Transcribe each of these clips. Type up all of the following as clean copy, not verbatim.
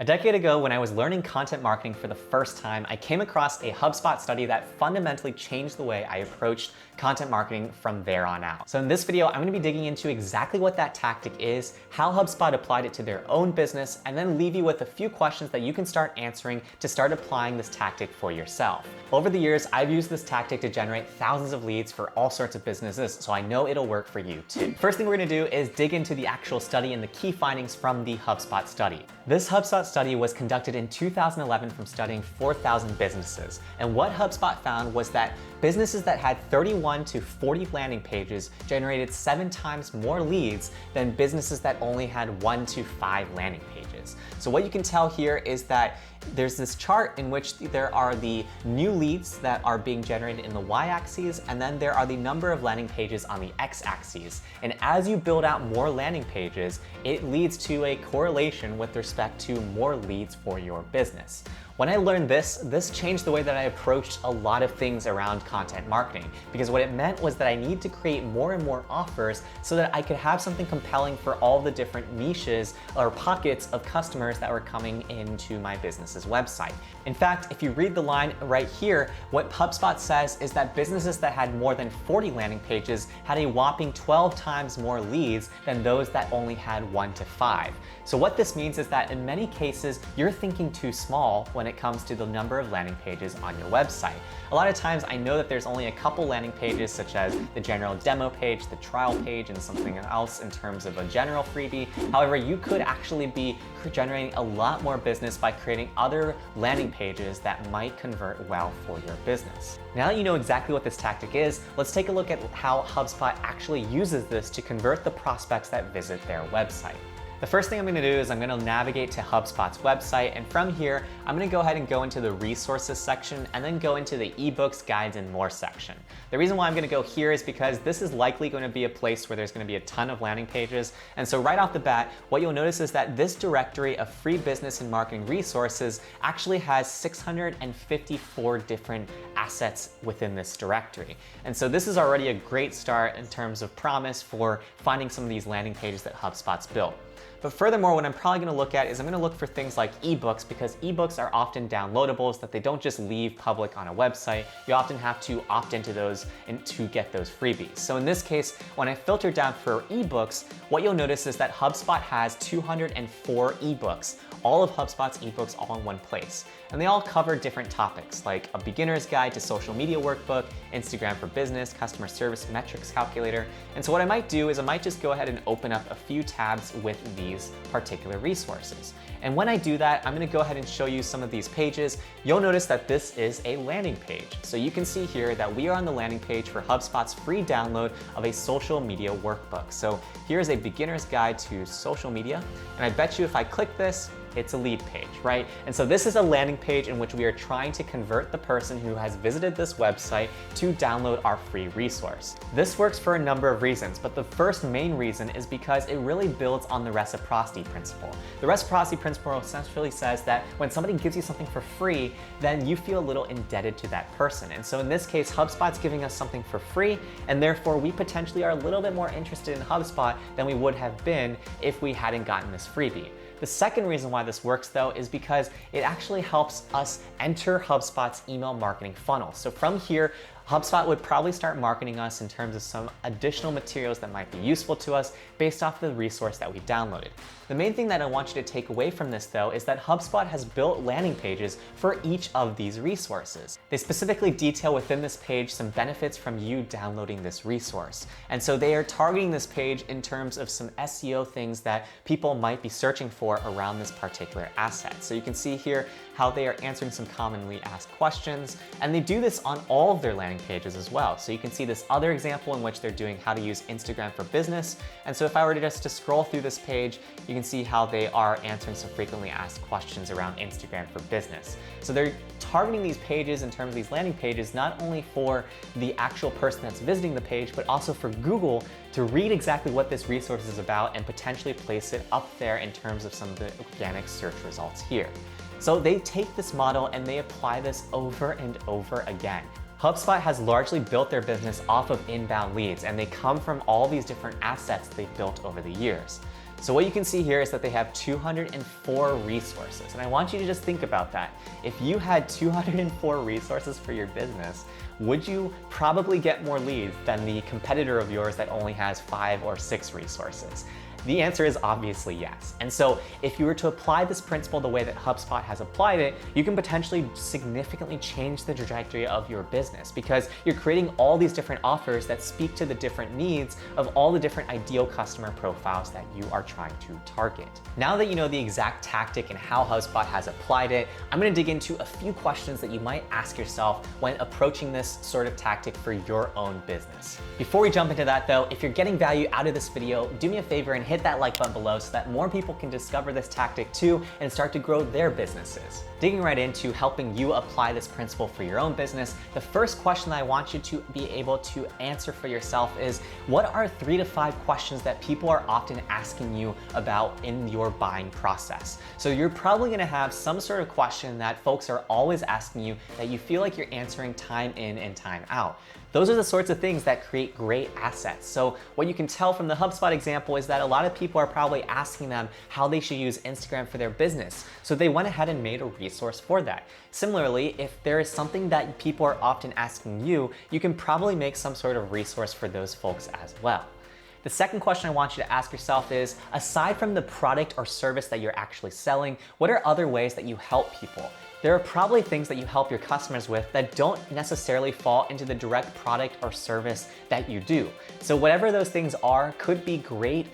A decade ago, when I was learning content marketing for the first time, I came across a HubSpot study that fundamentally changed the way I approached content marketing from there on out. So in this video, I'm going to be digging into exactly what that tactic is, how HubSpot applied it to their own business, and then leave you with a few questions that you can start answering to start applying this tactic for yourself. Over the years, I've used this tactic to generate thousands of leads for all sorts of businesses, so I know it'll work for you too. First thing we're going to do is dig into the actual study and the key findings from the HubSpot study. This HubSpot study was conducted in 2011 from studying 4,000 businesses. And what HubSpot found was that businesses that had 31 to 40 landing pages generated 7 times more leads than businesses that only had 1 to 5 landing pages. So what you can tell here is that there's this chart in which there are the new leads that are being generated in the y-axis, and then there are the number of landing pages on the x-axis. And as you build out more landing pages, it leads to a correlation with respect to more leads for your business. When I learned this changed the way that I approached a lot of things around content marketing, because what it meant was that I need to create more and more offers so that I could have something compelling for all the different niches or pockets of customers that were coming into my business's website. In fact, if you read the line right here, what HubSpot says is that businesses that had more than 40 landing pages had a whopping 12 times more leads than those that only had 1 to 5. So what this means is that in many cases, you're thinking too small when it comes to the number of landing pages on your website. A lot of times I know that there's only a couple landing pages, such as the general demo page, the trial page, and something else in terms of a general freebie. However, you could actually be generating a lot more business by creating other landing pages that might convert well for your business. Now that you know exactly what this tactic is, let's take a look at how HubSpot actually uses this to convert the prospects that visit their website. The first thing I'm going to do is I'm going to navigate to HubSpot's website, and from here, I'm going to go ahead and go into the resources section and then go into the ebooks, guides, and more section. The reason why I'm going to go here is because this is likely going to be a place where there's going to be a ton of landing pages. And so right off the bat, what you'll notice is that this directory of free business and marketing resources actually has 654 different assets within this directory. And so this is already a great start in terms of promise for finding some of these landing pages that HubSpot's built. But furthermore, what I'm probably going to look at is I'm going to look for things like ebooks, because ebooks are often downloadables that they don't just leave public on a website. You often have to opt into those and to get those freebies. So in this case, when I filter down for ebooks, what you'll notice is that HubSpot has 204 ebooks, all of HubSpot's ebooks all in one place. And they all cover different topics, like a beginner's guide to social media workbook, Instagram for business, customer service metrics calculator. And so what I might do is I might just go ahead and open up a few tabs with these particular resources. And when I do that, I'm going to go ahead and show you some of these pages. You'll notice that this is a landing page. So you can see here that we are on the landing page for HubSpot's free download of a social media workbook. So here's a beginner's guide to social media. And I bet you if I click this, it's a lead page, right? And so this is a landing page in which we are trying to convert the person who has visited this website to download our free resource. This works for a number of reasons, but the first main reason is because it really builds on the reciprocity principle. The reciprocity principle essentially says that when somebody gives you something for free, then you feel a little indebted to that person. And so in this case, HubSpot's giving us something for free, and therefore we potentially are a little bit more interested in HubSpot than we would have been if we hadn't gotten this freebie. The second reason why this works though is because it actually helps us enter HubSpot's email marketing funnel. So from here, HubSpot would probably start marketing us in terms of some additional materials that might be useful to us based off the resource that we downloaded. The main thing that I want you to take away from this though is that HubSpot has built landing pages for each of these resources. They specifically detail within this page some benefits from you downloading this resource. And so they are targeting this page in terms of some SEO things that people might be searching for around this particular asset. So you can see here how they are answering some commonly asked questions, and they do this on all of their landing pages as well. So you can see this other example in which they're doing how to use Instagram for business. And so if I were to just to scroll through this page, you can see how they are answering some frequently asked questions around Instagram for business. So they're targeting these pages in terms of these landing pages, not only for the actual person that's visiting the page, but also for Google to read exactly what this resource is about and potentially place it up there in terms of some of the organic search results here. So they take this model and they apply this over and over again. HubSpot has largely built their business off of inbound leads, and they come from all these different assets they've built over the years. So what you can see here is that they have 204 resources. And I want you to just think about that. If you had 204 resources for your business, would you probably get more leads than the competitor of yours that only has 5 or 6 resources? The answer is obviously yes. And so if you were to apply this principle the way that HubSpot has applied it, you can potentially significantly change the trajectory of your business because you're creating all these different offers that speak to the different needs of all the different ideal customer profiles that you are trying to target. Now that you know the exact tactic and how HubSpot has applied it, I'm gonna dig into a few questions that you might ask yourself when approaching this sort of tactic for your own business. Before we jump into that though, if you're getting value out of this video, do me a favor and hit that like button below so that more people can discover this tactic too and start to grow their businesses. Digging right into helping you apply this principle for your own business, the first question that I want you to be able to answer for yourself is, what are 3 to 5 questions that people are often asking you about in your buying process? So you're probably gonna have some sort of question that folks are always asking you that you feel like you're answering time in and time out. Those are the sorts of things that create great assets. So what you can tell from the HubSpot example is that a lot of people are probably asking them how they should use Instagram for their business. So they went ahead and made a resource for that. Similarly, if there is something that people are often asking you, you can probably make some sort of resource for those folks as well. The second question I want you to ask yourself is, aside from the product or service that you're actually selling, what are other ways that you help people? There are probably things that you help your customers with that don't necessarily fall into the direct product or service that you do. So whatever those things are could be great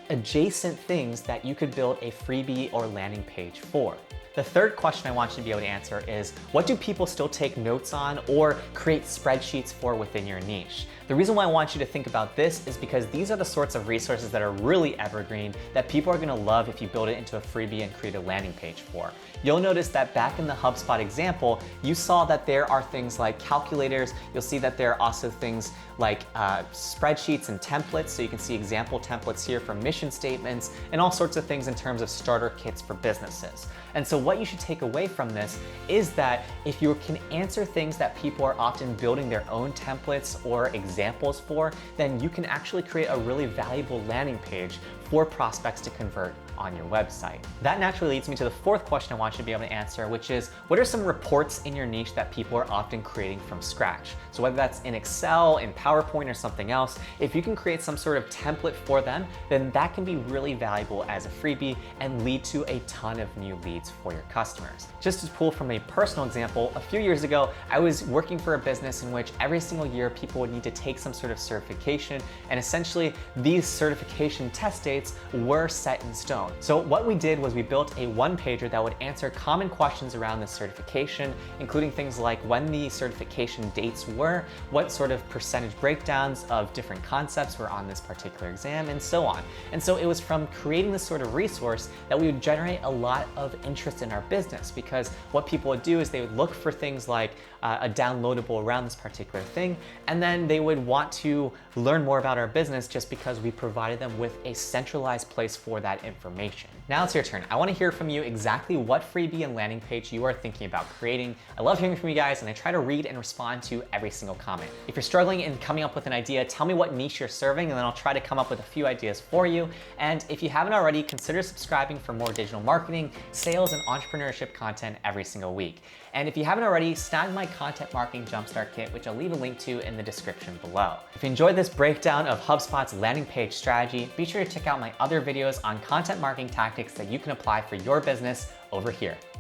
adjacent things that you could build a freebie or landing page for. The third question I want you to be able to answer is, what do people still take notes on or create spreadsheets for within your niche? The reason why I want you to think about this is because these are the sorts of resources that are really evergreen that people are gonna love if you build it into a freebie and create a landing page for. You'll notice that back in the HubSpot example, you saw that there are things like calculators. You'll see that there are also things like spreadsheets and templates. So you can see example templates here for mission statements and all sorts of things in terms of starter kits for businesses. And so what you should take away from this is that if you can answer things that people are often building their own templates or examples for, then you can actually create a really valuable landing page for prospects to convert on your website. That naturally leads me to the fourth question I want you to be able to answer, which is, what are some reports in your niche that people are often creating from scratch? So whether that's in Excel, in PowerPoint, or something else, if you can create some sort of template for them, then that can be really valuable as a freebie and lead to a ton of new leads for your customers. Just to pull from a personal example, a few years ago, I was working for a business in which every single year people would need to take some sort of certification, and essentially these certification test dates were set in stone. So what we did was we built a one-pager that would answer common questions around the certification, including things like when the certification dates were, what sort of percentage breakdowns of different concepts were on this particular exam, and so on. And so it was from creating this sort of resource that we would generate a lot of interest in our business, because what people would do is they would look for things like a downloadable around this particular thing, and then they would want to learn more about our business just because we provided them with a centralized place for that information. Now it's your turn. I want to hear from you exactly what freebie and landing page you are thinking about creating. I love hearing from you guys, and I try to read and respond to every single comment. If you're struggling in coming up with an idea, tell me what niche you're serving, and then I'll try to come up with a few ideas for you. And if you haven't already, consider subscribing for more digital marketing, sales, and entrepreneurship content every single week. And if you haven't already, snag my Content Marketing Jumpstart Kit, which I'll leave a link to in the description below. If you enjoyed this breakdown of HubSpot's landing page strategy, be sure to check out my other videos on content marketing tactics that you can apply for your business over here.